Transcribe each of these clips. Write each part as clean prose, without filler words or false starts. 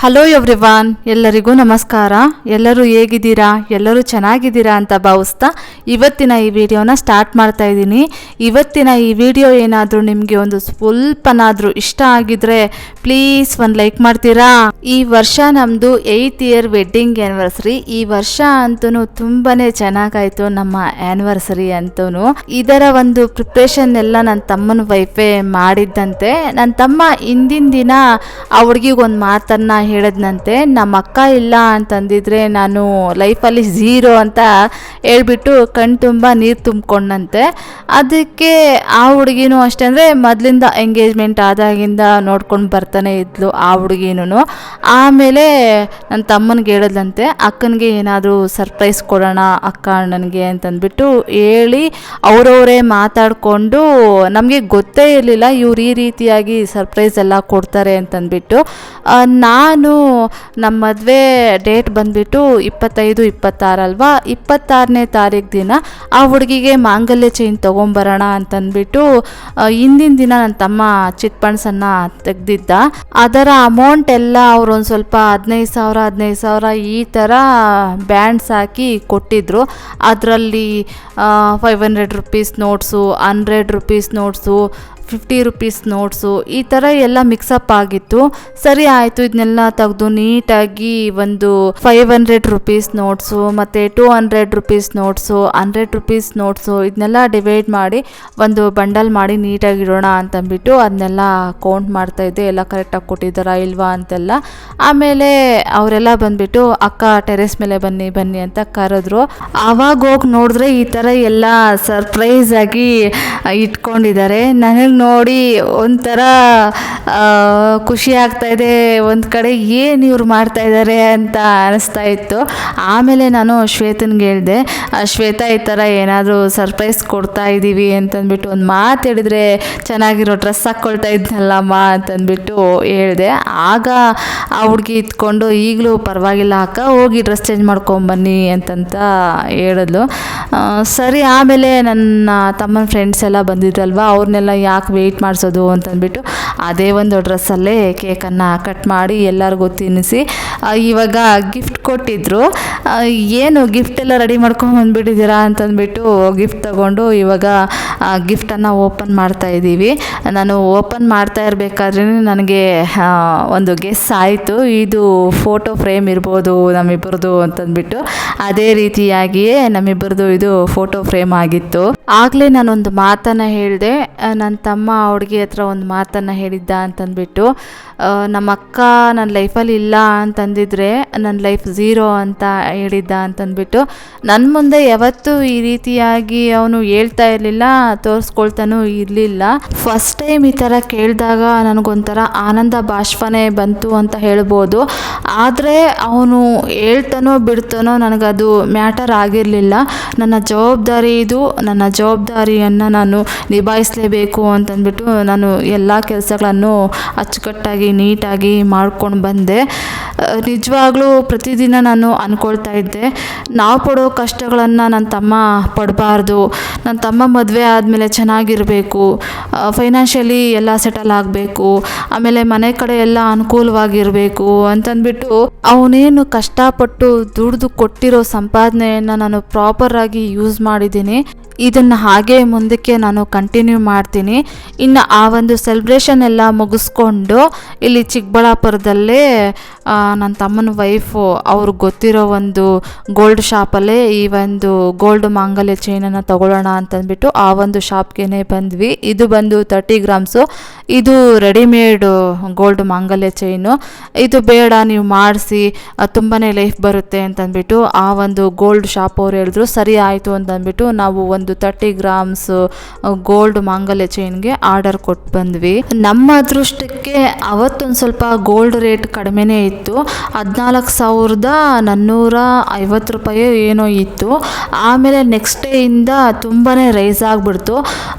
Hello everyone, ಎಲ್ಲರಿಗೂ ನಮಸ್ಕಾರ. ಎಲ್ಲರೂ ಹೇಗಿದ್ದೀರಾ? ಎಲ್ಲರೂ ಚೆನ್ನಾಗಿದ್ದೀರಾ ಅಂತ ಭಾವಿಸ್ತಾ ಇವತ್ತಿನ ಈ ವಿಡಿಯೋನ ಸ್ಟಾರ್ಟ್ ಮಾಡ್ತಾ ಇದ್ದೀನಿ. ಇವತ್ತಿನ ಈ ವಿಡಿಯೋ ಏನಾದರೂ ನಿಮಗೆ ಒಂದು ಸ್ವಲ್ಪನಾದರೂ ಇಷ್ಟ ಆಗಿದ್ರೆ ಪ್ಲೀಸ್ ಒಂದು ಲೈಕ್ ಮಾಡ್ತೀರಾ? ಈ ವರ್ಷ ನಮ್ಮದು 8th ಇಯರ್ ವೆಡ್ಡಿಂಗ್ ಆ್ಯನಿವರ್ಸರಿ. ಈ ವರ್ಷ ಅಂತೂ ತುಂಬಾ ಚೆನ್ನಾಗಾಯಿತು ನಮ್ಮ ಆ್ಯನಿವರ್ಸರಿ ಅಂತೂ. ಇದರ ಒಂದು ಪ್ರಿಪ್ರೇಷನ್ ಎಲ್ಲ ನನ್ನ ತಮ್ಮನ ವೈಫೇ ಮಾಡಿದ್ದಂತೆ. ನನ್ನ ತಮ್ಮ ಹಿಂದಿನ ದಿನ ಆ ಹುಡುಗಿಗೆ ಒಂದು ಮಾತನ್ನು ಹೇಳಿದ್ನಂತೆ, ನಮ್ಮ ಅಕ್ಕ ಇಲ್ಲ ಅಂತಂದಿದ್ರೆ ನಾನು ಲೈಫಲ್ಲಿ ಝೀರೋ ಅಂತ ಹೇಳ್ಬಿಟ್ಟು ಕಣ್ ತುಂಬ ನೀರು ತುಂಬಿಕೊಂಡಂತೆ. ಅದಕ್ಕೆ ಆ ಹುಡುಗಿನೂ ಅಷ್ಟೇ, ಅಂದರೆ ಮೊದಲಿಂದ ಎಂಗೇಜ್ಮೆಂಟ್ ಆದಾಗಿಂದ ನೋಡ್ಕೊಂಡು ಬರ್ತಾನೆ ಇದ್ಲು ಆ ಹುಡುಗಿನೂ. ಆಮೇಲೆ ನನ್ನ ತಮ್ಮನಿಗೆ ಹೇಳಿದ್ಲಂತೆ, ಅಕ್ಕನಿಗೆ ಏನಾದರೂ ಸರ್ಪ್ರೈಸ್ ಕೊಡೋಣ ಅಕ್ಕ ಅಣ್ಣನಿಗೆ ಅಂತಂದ್ಬಿಟ್ಟು ಹೇಳಿ ಅವರವರೇ ಮಾತಾಡಿಕೊಂಡು, ನಮಗೆ ಗೊತ್ತೇ ಇರಲಿಲ್ಲ ಇವ್ರು ಈ ರೀತಿಯಾಗಿ ಸರ್ಪ್ರೈಸ್ ಎಲ್ಲ ಕೊಡ್ತಾರೆ ಅಂತಂದ್ಬಿಟ್ಟು. ನಾನು ನಮ್ಮ ಮದುವೆ ಡೇಟ್ ಬಂದುಬಿಟ್ಟು 25-26 ಅಲ್ವಾ, 26ನೇ ತಾರೀಕು ದಿನ ಆ ಹುಡುಗಿಗೆ ಮಾಂಗಲ್ಯ ಚೈನ್ ತೊಗೊಂಬರೋಣ ಅಂತಂದ್ಬಿಟ್ಟು ಹಿಂದಿನ ದಿನ ನನ್ನ ತಮ್ಮ ಚಿಟ್ಪಣ್ಸನ್ನು ತೆಗೆದಿದ್ದ. ಅದರ ಅಮೌಂಟ್ ಎಲ್ಲ ಅವರು ಒಂದು ಸ್ವಲ್ಪ 15,000 ಈ ಥರ ಬ್ಯಾಂಡ್ಸ್ ಹಾಕಿ ಕೊಟ್ಟಿದ್ದರು. ಅದರಲ್ಲಿ 500 rupees notes, 100 rupees notes, 50 rupees notes, ಈ ಥರ ಎಲ್ಲ ಮಿಕ್ಸಪ್ ಆಗಿತ್ತು. ಸರಿ ಆಯಿತು, ಇದನ್ನೆಲ್ಲ ತೆಗೆದು ನೀಟಾಗಿ ಒಂದು 500 ರುಪೀಸ್ ನೋಟ್ಸು ಮತ್ತು 200 ರುಪೀಸ್ ನೋಟ್ಸು, 100 ರುಪೀಸ್ ನೋಟ್ಸು ಇದನ್ನೆಲ್ಲ ಡಿವೈಡ್ ಮಾಡಿ ಒಂದು ಬಂಡಲ್ ಮಾಡಿ ನೀಟಾಗಿ ಇಡೋಣ ಅಂತಂದ್ಬಿಟ್ಟು ಅದನ್ನೆಲ್ಲ ಕೌಂಟ್ ಮಾಡ್ತಾಯಿದ್ದೆ, ಎಲ್ಲ ಕರೆಕ್ಟಾಗಿ ಕೊಟ್ಟಿದ್ದಾರಾ ಇಲ್ವಾ ಅಂತೆಲ್ಲ. ಆಮೇಲೆ ಅವರೆಲ್ಲ ಬಂದುಬಿಟ್ಟು ಅಕ್ಕ ಟೆರೆಸ್ ಮೇಲೆ ಬನ್ನಿ ಅಂತ ಕರೆದ್ರು. ಆವಾಗ ಹೋಗಿ ನೋಡಿದ್ರೆ ಈ ಥರ ಎಲ್ಲ ಸರ್ಪ್ರೈಸ್ ಆಗಿ ಇಟ್ಕೊಂಡಿದ್ದಾರೆ. ನನಗೆ ನೋಡಿ ಒಂಥರ ಖುಷಿ ಆಗ್ತಾಯಿದೆ, ಒಂದು ಕಡೆ ಏನು ಇವ್ರು ಮಾಡ್ತಾಯಿದ್ದಾರೆ ಅಂತ ಅನಿಸ್ತಾ ಇತ್ತು. ಆಮೇಲೆ ನಾನು ಶ್ವೇತನಿಗೆ ಹೇಳಿದೆ, ಶ್ವೇತಾ ಈ ಥರ ಏನಾದರೂ ಸರ್ಪ್ರೈಸ್ ಕೊಡ್ತಾ ಇದ್ದೀವಿ ಅಂತಂದ್ಬಿಟ್ಟು ಒಂದು ಮಾತು ಹೇಳಿದರೆ ಚೆನ್ನಾಗಿರೋ ಡ್ರೆಸ್ ಹಾಕ್ಕೊಳ್ತಾ ಇದ್ನಲ್ಲಮ್ಮ ಅಂತಂದ್ಬಿಟ್ಟು ಹೇಳಿದೆ. ಆಗ ಆ ಹುಡುಗಿ ಇತ್ಕೊಂಡು, ಈಗಲೂ ಪರವಾಗಿಲ್ಲ ಅಕ್ಕ, ಹೋಗಿ ಡ್ರೆಸ್ ಚೇಂಜ್ ಮಾಡ್ಕೊಂಬನ್ನಿ ಅಂತಂತ ಹೇಳಿದ್ಲು. ಸರಿ, ಆಮೇಲೆ ನನ್ನ ತಮ್ಮನ ಫ್ರೆಂಡ್ಸ್ ಎಲ್ಲ ಬಂದಿದ್ರಲ್ವ, ಅವ್ರನ್ನೆಲ್ಲ ಯಾಕೆ ವೆಯ್ಟ್ ಮಾಡಿಸೋದು ಅಂತಂದ್ಬಿಟ್ಟು ಅದೇ ಒಂದು ಡ್ರೆಸ್ಸಲ್ಲೇ ಕೇಕನ್ನು ಕಟ್ ಮಾಡಿ ಎಲ್ಲರಿಗೂ ತಿನ್ನಿಸಿ ಇವಾಗ ಗಿಫ್ಟ್ ಕೊಟ್ಟಿದ್ದರು. ಏನು ಗಿಫ್ಟ್ ಎಲ್ಲ ರೆಡಿ ಮಾಡ್ಕೊಂಡ್ಬಂದ್ಬಿಟ್ಟಿದ್ದೀರಾ ಅಂತಂದ್ಬಿಟ್ಟು ಗಿಫ್ಟ್ ತಗೊಂಡು ಇವಾಗ ಗಿಫ್ಟನ್ನು ಓಪನ್ ಮಾಡ್ತಾ ಇದ್ದೀವಿ. ನಾನು ಓಪನ್ ಮಾಡ್ತಾ ಇರಬೇಕಾದ್ರೆ ನನಗೆ ಒಂದು ಗೆಸ್ ಆಯಿತು, ಇದು ಫೋಟೋ ಫ್ರೇಮ್ ಇರ್ಬೋದು ನಮ್ಮಿಬ್ಬರದು ಅಂತಂದ್ಬಿಟ್ಟು. ಅದೇ ರೀತಿಯಾಗಿಯೇ ನಮ್ಮಿಬ್ಬರದು ಇದು ಫೋಟೋ ಫ್ರೇಮ್ ಆಗಿತ್ತು. ಆಗಲೇ ನಾನೊಂದು ಮಾತನ್ನು ಹೇಳಿದೆ, ನನ್ನ ತಮ್ಮ ಹುಡುಗಿ ಹತ್ರ ಒಂದು ಮಾತನ್ನು ಹೇಳಿದ್ದ ಅಂತಂದ್ಬಿಟ್ಟು, ನಮ್ಮ ಅಕ್ಕ ನನ್ನ ಲೈಫಲ್ಲಿ ಇಲ್ಲ ಅಂತಂದಿದ್ರೆ ನನ್ನ ಲೈಫ್ ಝೀರೋ ಅಂತ ಹೇಳಿದ್ದ ಅಂತಂದ್ಬಿಟ್ಟು. ನನ್ನ ಮುಂದೆ ಯಾವತ್ತೂ ಈ ರೀತಿಯಾಗಿ ಅವನು ಹೇಳ್ತಾ ಇರಲಿಲ್ಲ, ತೋರಿಸ್ಕೊಳ್ತಾನೂ ಇರಲಿಲ್ಲ. ಫಸ್ಟ್ ಟೈಮ್ ಈ ಥರ ಕೇಳಿದಾಗ ನನಗೊಂಥರ ಆನಂದ ಬಾಷ್ಪನೇ ಬಂತು ಅಂತ ಹೇಳ್ಬೋದು. ಆದರೆ ಅವನು ಹೇಳ್ತಾನೋ ಬಿಡ್ತಾನೋ ನನಗದು ಮ್ಯಾಟರ್ ಆಗಿರಲಿಲ್ಲ. ನನ್ನ ಜವಾಬ್ದಾರಿ ಇದು, ನನ್ನ ಜವಾಬ್ದಾರಿಯನ್ನು ನಾನು ನಿಭಾಯಿಸಲೇಬೇಕು ಅಂತಂದ್ಬಿಟ್ಟು ನಾನು ಎಲ್ಲ ಕೆಲಸಗಳನ್ನು ಅಚ್ಚುಕಟ್ಟಾಗಿ ನೀಟಾಗಿ ಮಾಡ್ಕೊಂಡು ಬಂದೆ. ನಿಜವಾಗ್ಲೂ ಪ್ರತಿದಿನ ನಾನು ಅಂದ್ಕೊಳ್ತಾ ಇದ್ದೆ, ನಾವು ಪಡೋ ಕಷ್ಟಗಳನ್ನು ನನ್ನ ತಮ್ಮ ಪಡಬಾರ್ದು, ನನ್ನ ತಮ್ಮ ಮದುವೆ ಆದಮೇಲೆ ಚೆನ್ನಾಗಿರಬೇಕು, ಫೈನಾನ್ಷಿಯಲಿ ಎಲ್ಲ ಸೆಟಲ್ ಆಗಬೇಕು, ಆಮೇಲೆ ಮನೆ ಕಡೆ ಎಲ್ಲ ಅನುಕೂಲವಾಗಿರಬೇಕು ಅಂತಂದ್ಬಿಟ್ಟು ಅವನೇನು ಕಷ್ಟಪಟ್ಟು ದುಡಿದು ಕೊಟ್ಟಿರೋ ಸಂಪಾದನೆಯನ್ನು ನಾನು ಪ್ರಾಪರಾಗಿ ಯೂಸ್ ಮಾಡಿದ್ದೀನಿ. ಇದನ್ನು ಹಾಗೆ ಮುಂದಕ್ಕೆ ನಾನು ಕಂಟಿನ್ಯೂ ಮಾಡ್ತೀನಿ. ಇನ್ನು ಆ ಒಂದು ಸೆಲೆಬ್ರೇಷನ್ ಎಲ್ಲ ಮುಗಿಸ್ಕೊಂಡು ಇಲ್ಲಿ ಚಿಕ್ಕಬಳ್ಳಾಪುರದಲ್ಲೇ ನನ್ನ ತಮ್ಮನ ವೈಫು ಅವ್ರಿಗೆ ಗೊತ್ತಿರೋ ಒಂದು ಗೋಲ್ಡ್ ಶಾಪಲ್ಲೇ ಈ ಒಂದು ಗೋಲ್ಡ್ ಮಾಂಗಲ್ಯ ಚೈನನ್ನು ತೊಗೊಳ್ಳೋಣ ಅಂತಂದ್ಬಿಟ್ಟು ಆ ಒಂದು ಶಾಪ್ಗೆ ಬಂದ್ವಿ. ಇದು ಬಂದು 30 ಗ್ರಾಮ್ಸು. ಇದು ರೆಡಿಮೇಡು ಗೋಲ್ಡ್ ಮಾಂಗಲ್ಯ ಚೈನು. ಇದು ಬೇಡ, ನೀವು ಮಾಡಿಸಿ ತುಂಬಾ ಲೈಫ್ ಬರುತ್ತೆ ಅಂತಂದ್ಬಿಟ್ಟು ಆ ಒಂದು ಗೋಲ್ಡ್ ಶಾಪ್ ಅವ್ರು ಹೇಳಿದ್ರು. ಸರಿ ಆಯಿತು ಅಂತಂದ್ಬಿಟ್ಟು ನಾವು ಒಂದು 30 ಗ್ರಾಮ್ಸ್ ಗೋಲ್ಡ್ ಮಾಂಗಲ್ಯ ಚೈನ್ಗೆ ಆರ್ಡರ್ ಕೊಟ್ಟು ಬಂದ್ವಿ. ನಮ್ಮ ಅದೃಷ್ಟಕ್ಕೆ ಅವತ್ತೊಂದು ಸ್ವಲ್ಪ ಗೋಲ್ಡ್ ರೇಟ್ ಕಡಿಮೆನೇ ಇತ್ತು, 14,450 ರೂಪಾಯಿ ಏನೋ ಇತ್ತು. ಆಮೇಲೆ ನೆಕ್ಸ್ಟ್ ಡೇಯಿಂದ ತುಂಬಾ ರೈಸ್ ಆಗಿಬಿಡ್ತು.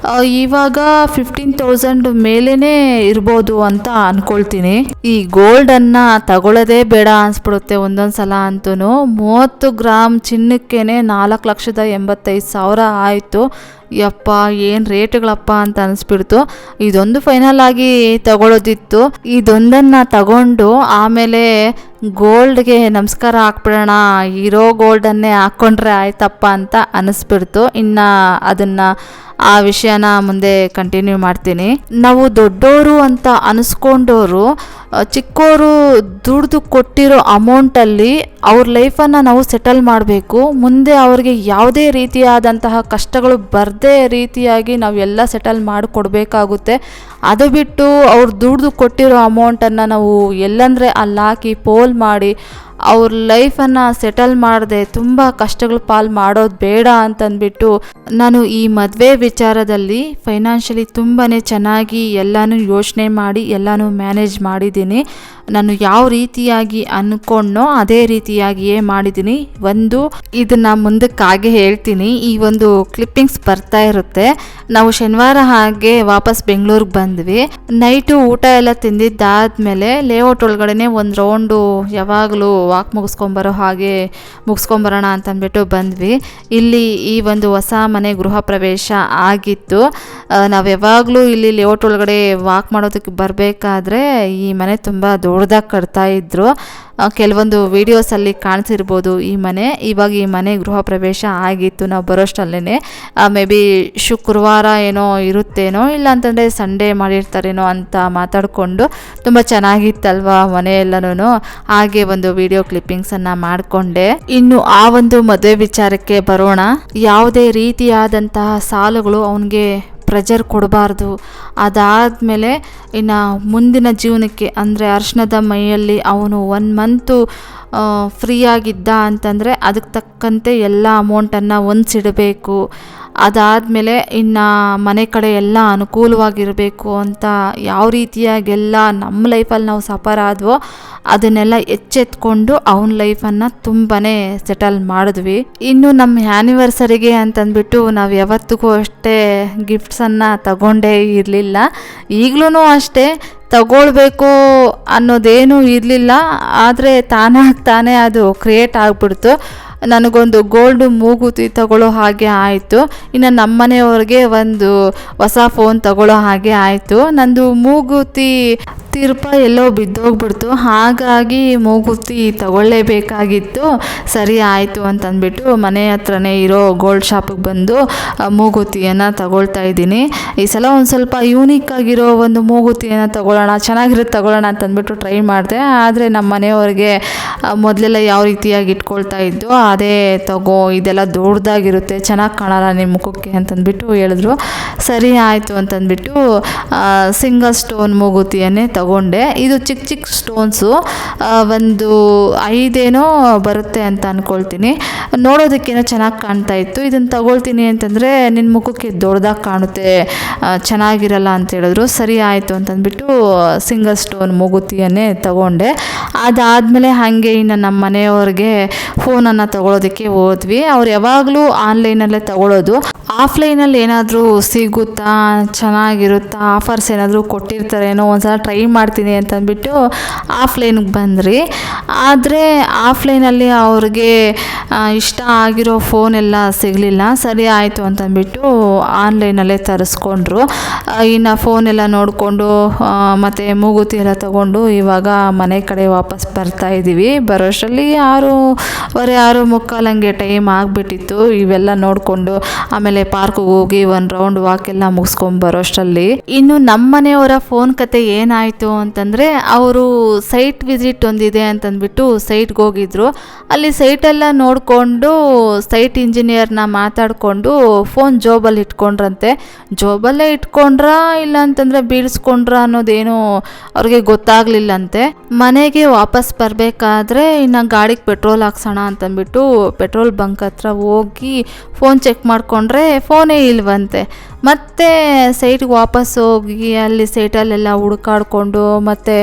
ಇವಾಗ 15,000 ಮೇಲೇ ಇರ್ಬೋದು ಅಂತ ಅಂದ್ಕೊಳ್ತೀನಿ. ಈ ಗೋಲ್ಡನ್ನು ತಗೊಳ್ಳೋದೇ ಬೇಡ ಅನಿಸ್ಬಿಡುತ್ತೆ ಒಂದೊಂದು ಸಲ ಅಂತೂ. 30 ಗ್ರಾಮ್ ಚಿನ್ನಕ್ಕೇ 4,85,000 ಆಯಿತು. ಆಯಿತು. ಯಪ್ಪ ಏನು ರೇಟ್ಗಳಪ್ಪ ಅಂತ ಅನಿಸ್ಬಿಡ್ತು. ಇದೊಂದು ಫೈನಲ್ ಆಗಿ ತಗೊಳ್ಳೋದಿತ್ತು. ಇದೊಂದನ್ನು ತಗೊಂಡು ಆಮೇಲೆ ಗೋಲ್ಡ್ಗೆ ನಮಸ್ಕಾರ ಹಾಕ್ಬಿಡೋಣ, ಇರೋ ಗೋಲ್ಡನ್ನೇ ಹಾಕ್ಕೊಂಡ್ರೆ ಆಯ್ತಪ್ಪ ಅಂತ ಅನಿಸ್ಬಿಡ್ತು. ಇನ್ನು ಅದನ್ನು ಆ ವಿಷಯನ ಮುಂದೆ ಕಂಟಿನ್ಯೂ ಮಾಡ್ತೀನಿ. ನಾವು ದೊಡ್ಡೋರು ಅಂತ ಅನಿಸ್ಕೊಂಡವರು ಚಿಕ್ಕೋರು ದುಡ್ದು ಕೊಟ್ಟಿರೋ ಅಮೌಂಟಲ್ಲಿ ಅವ್ರ ಲೈಫನ್ನು ನಾವು ಸೆಟಲ್ ಮಾಡಬೇಕು. ಮುಂದೆ ಅವ್ರಿಗೆ ಯಾವುದೇ ರೀತಿಯಾದಂತಹ ಕಷ್ಟಗಳು ಬರದೇ ರೀತಿಯಾಗಿ ನಾವು ಎಲ್ಲ ಸೆಟಲ್ ಮಾಡಿಕೊಡ್ಬೇಕಾಗುತ್ತೆ. ಅದು ಬಿಟ್ಟು ಅವ್ರು ದುಡ್ದು ಕೊಟ್ಟಿರೋ ಅಮೌಂಟನ್ನು ನಾವು ಎಲ್ಲಂದರೆ ಅಲ್ಲಿ ಹಾಕಿ ಪೋಲ್ ಮಾಡಿ ಅವ್ರ ಲೈಫನ್ನು ಸೆಟಲ್ ಮಾಡದೆ ತುಂಬ ಕಷ್ಟಗಳ ಪಾಲು ಮಾಡೋದು ಬೇಡ ಅಂತಂದ್ಬಿಟ್ಟು ನಾನು ಈ ಮದುವೆ ವಿಚಾರದಲ್ಲಿ ಫೈನಾನ್ಷಿಯಲಿ ತುಂಬಾ ಚೆನ್ನಾಗಿ ಎಲ್ಲನೂ ಯೋಚನೆ ಮಾಡಿ ಎಲ್ಲನೂ ಮ್ಯಾನೇಜ್ ಮಾಡಿದ್ದೀನಿ. ನಾನು ಯಾವ ರೀತಿಯಾಗಿ ಅಂದ್ಕೊಂಡೋ ಅದೇ ರೀತಿಯಾಗಿಯೇ ಮಾಡಿದ್ದೀನಿ. ಇದನ್ನು ಮುಂದಕ್ಕಾಗೆ ಹೇಳ್ತೀನಿ. ಈ ಒಂದು ಕ್ಲಿಪ್ಪಿಂಗ್ಸ್ ಬರ್ತಾ ಇರುತ್ತೆ. ನಾವು ಶನಿವಾರ ಹಾಗೆ ವಾಪಸ್ ಬೆಂಗಳೂರಿಗೆ ಬಂದ್ವಿ. ನೈಟು ಊಟ ಎಲ್ಲ ತಿಂದಿದ್ದಾದಮೇಲೆ ಲೇಔಟ್ ಒಳಗಡೆ ಒಂದು ರೌಂಡು ಯಾವಾಗಲೂ ವಾಕ್ ಮುಗಿಸ್ಕೊಂಬರೋಣ ಅಂತಂದ್ಬಿಟ್ಟು ಬಂದ್ವಿ. ಇಲ್ಲಿ ಈ ಒಂದು ಹೊಸ ಮನೆ ಗೃಹ ಪ್ರವೇಶ ಆಗಿತ್ತು. ನಾವು ಯಾವಾಗಲೂ ಇಲ್ಲಿ ಲೇಔಟ್ ಒಳಗಡೆ ವಾಕ್ ಮಾಡೋದಕ್ಕೆ ಬರಬೇಕಾದ್ರೆ ಈ ಮನೆ ತುಂಬ ದೊಡ್ಡದಾಗಿ ಕಟ್ತಾ ಇದ್ರು. ಕೆಲವೊಂದು ವೀಡಿಯೋಸಲ್ಲಿ ಕಾಣಿಸಿರ್ಬೋದು ಈ ಮನೆ. ಇವಾಗ ಈ ಮನೆ ಗೃಹ ಪ್ರವೇಶ ಆಗಿತ್ತು ನಾವು ಬರೋಷ್ಟಲ್ಲೇ. ಮೇ ಬಿ ಶುಕ್ರವಾರ ಏನೋ ಇರುತ್ತೇನೋ, ಇಲ್ಲ ಅಂತಂದರೆ ಸಂಡೇ ಮಾಡಿರ್ತಾರೇನೋ ಅಂತ ಮಾತಾಡಿಕೊಂಡು ತುಂಬ ಚೆನ್ನಾಗಿತ್ತಲ್ವ ಮನೆಯೆಲ್ಲನೂ. ಹಾಗೆ ಒಂದು ವಿಡಿಯೋ ಕ್ಲಿಪ್ಪಿಂಗ್ಸನ್ನು ಮಾಡಿಕೊಂಡೆ. ಇನ್ನು ಆ ಒಂದು ಮದುವೆ ವಿಚಾರಕ್ಕೆ ಬರೋಣ. ಯಾವುದೇ ರೀತಿಯಾದಂತಹ ಸಾಲಗಳು ಅವನಿಗೆ ಪ್ರೆಜರ್ ಕೊಡಬಾರ್ದು. ಅದಾದಮೇಲೆ ಇನ್ನು ಮುಂದಿನ ಜೀವನಕ್ಕೆ ಅಂದರೆ ಅರ್ಶಿಣದ ಮೈಯಲ್ಲಿ ಅವನು 1 ಮಂತು ಫ್ರೀಯಾಗಿದ್ದ ಅಂತಂದರೆ ಅದಕ್ಕೆ ತಕ್ಕಂತೆ ಎಲ್ಲ ಅಮೌಂಟನ್ನು ಹೊಂದಿಸಿಡಬೇಕು. ಅದಾದಮೇಲೆ ಇನ್ನು ಮನೆ ಕಡೆ ಎಲ್ಲ ಅನುಕೂಲವಾಗಿರಬೇಕು ಅಂತ ಯಾವ ರೀತಿಯಾಗೆಲ್ಲ ನಮ್ಮ ಲೈಫಲ್ಲಿ ನಾವು ಸಫರ್ ಆದ್ವೋ ಅದನ್ನೆಲ್ಲ ಎಚ್ಚೆತ್ಕೊಂಡು ಅವನ ಲೈಫನ್ನು ತುಂಬಾ ಸೆಟಲ್ ಮಾಡಿದ್ವಿ. ಇನ್ನು ನಮ್ಮ ಆ್ಯನಿವರ್ಸರಿಗೆ ಅಂತಂದ್ಬಿಟ್ಟು ನಾವು ಯಾವತ್ತಿಗೂ ಅಷ್ಟೇ ಗಿಫ್ಟ್ಸನ್ನು ತಗೊಂಡೇ ಇರಲಿಲ್ಲ. ಈಗಲೂ ಅಷ್ಟೇ ತಗೊಳ್ಬೇಕು ಅನ್ನೋದೇನೂ ಇರಲಿಲ್ಲ. ಆದರೆ ತಾನೇ ಅದು ಕ್ರಿಯೇಟ್ ಆಗಿಬಿಡ್ತು. ನನಗೊಂದು ಗೋಲ್ಡು ಮೂಗುತಿ ತಗೊಳ್ಳೋ ಹಾಗೆ ಆಯಿತು. ಇನ್ನು ನಮ್ಮ ಮನೆಯವ್ರಿಗೆ ಒಂದು ಹೊಸ ಫೋನ್ ತಗೊಳ್ಳೋ ಹಾಗೆ ಆಯಿತು. ನಂದು ಮೂಗುತಿ ತಿರ್ಪ ಎಲ್ಲೋ ಬಿದ್ದೋಗ್ಬಿಡ್ತು. ಹಾಗಾಗಿ ಮೂಗುತಿ ತಗೊಳ್ಳೇಬೇಕಾಗಿತ್ತು. ಸರಿ ಆಯಿತು ಅಂತಂದ್ಬಿಟ್ಟು ಮನೆ ಹತ್ರನೇ ಇರೋ ಗೋಲ್ಡ್ ಶಾಪಿಗೆ ಬಂದು ಮೂಗುತಿಯನ್ನು ತಗೊಳ್ತಾ ಇದ್ದೀನಿ. ಈ ಸಲ ಒಂದು ಸ್ವಲ್ಪ ಯೂನಿಕ್ ಆಗಿರೋ ಒಂದು ಮೂಗುತಿಯನ್ನು ತಗೊಳ್ಳೋಣ, ಚೆನ್ನಾಗಿರೋದು ತಗೊಳ್ಳೋಣ ಅಂತಂದ್ಬಿಟ್ಟು ಟ್ರೈ ಮಾಡಿದೆ. ಆದರೆ ನಮ್ಮ ಮನೆಯವ್ರಿಗೆ ಮೊದಲೆಲ್ಲ ಯಾವ ರೀತಿಯಾಗಿ ಇಟ್ಕೊಳ್ತಾ ಇದ್ದೋ ಅದೇ ತಗೋ, ಇದೆಲ್ಲ ದೊಡ್ಡದಾಗಿರುತ್ತೆ, ಚೆನ್ನಾಗಿ ಕಾಣಲ್ಲ ನಿಮ್ಮ ಮುಖಕ್ಕೆ ಅಂತಂದ್ಬಿಟ್ಟು ಹೇಳಿದ್ರು. ಸರಿ ಆಯಿತು ಅಂತಂದ್ಬಿಟ್ಟು ಸಿಂಗಲ್ ಸ್ಟೋನ್ ಮೂಗುತಿಯನ್ನೇ ತಗೊಂಡೆ. ಇದು ಚಿಕ್ಕ ಚಿಕ್ಕ ಸ್ಟೋನ್ಸು, ಒಂದು 5 ಬರುತ್ತೆ ಅಂತ ಅಂದ್ಕೊಳ್ತೀನಿ. ನೋಡೋದಕ್ಕೇನೋ ಚೆನ್ನಾಗಿ ಕಾಣ್ತಾ ಇತ್ತು. ಇದನ್ನು ತಗೊಳ್ತೀನಿ ಅಂತಂದರೆ ನಿನ್ನ ಮುಖಕ್ಕೆ ದೊಡ್ಡದಾಗಿ ಕಾಣುತ್ತೆ, ಚೆನ್ನಾಗಿರಲ್ಲ ಅಂತ ಹೇಳಿದ್ರು. ಸರಿ ಆಯಿತು ಅಂತಂದ್ಬಿಟ್ಟು ಸಿಂಗಲ್ ಸ್ಟೋನ್ ಮೂಗುತಿಯನ್ನೇ ತಗೊಂಡೆ. ಅದಾದಮೇಲೆ ಹಾಗೆ ಇನ್ನು ನಮ್ಮ ಮನೆಯವ್ರಿಗೆ ಫೋನನ್ನು ತಗೊಳ್ಳೋದಕ್ಕೆ ಹೋದ್ವಿ. ಅವ್ರು ಯಾವಾಗಲೂ ಆನ್ಲೈನಲ್ಲೇ ತಗೊಳ್ಳೋದು. ಆಫ್ಲೈನಲ್ಲಿ ಏನಾದರೂ ಸಿಗುತ್ತಾ, ಚೆನ್ನಾಗಿರುತ್ತಾ, ಆಫರ್ಸ್ ಏನಾದರೂ ಕೊಟ್ಟಿರ್ತಾರೇನೋ ಒಂದ್ಸಲ ಟ್ರೈ ಮಾಡ್ತೀನಿ ಅಂತಂದ್ಬಿಟ್ಟು ಆಫ್ಲೈನ್ಗೆ ಬಂದ್ರಿ. ಆದರೆ ಆಫ್ಲೈನಲ್ಲಿ ಅವ್ರಿಗೆ ಇಷ್ಟ ಆಗಿರೋ ಫೋನೆಲ್ಲ ಸಿಗಲಿಲ್ಲ. ಸರಿ ಆಯಿತು ಅಂತಂದ್ಬಿಟ್ಟು ಆನ್ಲೈನಲ್ಲೇ ತರಿಸ್ಕೊಂಡ್ರು. ಇನ್ನು ಫೋನೆಲ್ಲ ನೋಡಿಕೊಂಡು ಮತ್ತು ಮೂಗುತಿ ಎಲ್ಲ ತಗೊಂಡು ಇವಾಗ ಮನೆ ಕಡೆ ವಾಪಸ್ ಬರ್ತಾಯಿದ್ದೀವಿ. ಬರೋಷ್ಟರಲ್ಲಿ 6:45 ಹಂಗೆ ಟೈಮ್ ಆಗಿಬಿಟ್ಟಿತ್ತು. ಇವೆಲ್ಲ ನೋಡಿಕೊಂಡು ಆಮೇಲೆ ಪಾರ್ಕ್ಗೆ ಹೋಗಿ ಒಂದು ರೌಂಡ್ ವಾಕೆಲ್ಲ ಮುಗಿಸ್ಕೊಂಬರೋಷ್ಟರಲ್ಲಿ ಇನ್ನು ನಮ್ಮ ಮನೆಯವರ ಫೋನ್ ಕತೆ ಏನಾಯಿತು ಅಂತಂದರೆ, ಅವರು ಸೈಟ್ ವಿಸಿಟ್ ಒಂದಿದೆ ಅಂತಂದ್ಬಿಟ್ಟು ಸೈಟ್ಗೆ ಹೋಗಿದ್ರು. ಅಲ್ಲಿ ಸೈಟೆಲ್ಲ ನೋಡಿಕೊಂಡು ಸೈಟ್ ಇಂಜಿನಿಯರ್ನ ಮಾತಾಡಿಕೊಂಡು ಫೋನ್ ಜೋಬಲ್ಲಿ ಇಟ್ಕೊಂಡ್ರಂತೆ. ಜೋಬಲ್ಲೇ ಇಟ್ಕೊಂಡ್ರಾ ಇಲ್ಲ ಅಂತಂದರೆ ಬೀಳಿಸ್ಕೊಂಡ್ರ ಅನ್ನೋದೇನು ಅವ್ರಿಗೆ ಗೊತ್ತಾಗಲಿಲ್ಲಂತೆ. ಮನೆಗೆ ವಾಪಸ್ ಬರಬೇಕಾದ್ರೆ ಇನ್ನು ಗಾಡಿಗೆ ಪೆಟ್ರೋಲ್ ಹಾಕ್ಸೋಣ ಅಂತಂದ್ಬಿಟ್ಟು ಪೆಟ್ರೋಲ್ ಬಂಕ್ ಹತ್ರ ಹೋಗಿ ಫೋನ್ ಚೆಕ್ ಮಾಡಿಕೊಂಡ್ರೆ ಫೋನೇ ಇಲ್ವಂತೆ. ಮತ್ತು ಸೈಟ್ಗೆ ವಾಪಸ್ ಹೋಗಿ ಅಲ್ಲಿ ಸೈಟಲ್ಲೆಲ್ಲ ಹುಡುಕಾಡಿಕೊಂಡು ಮತ್ತು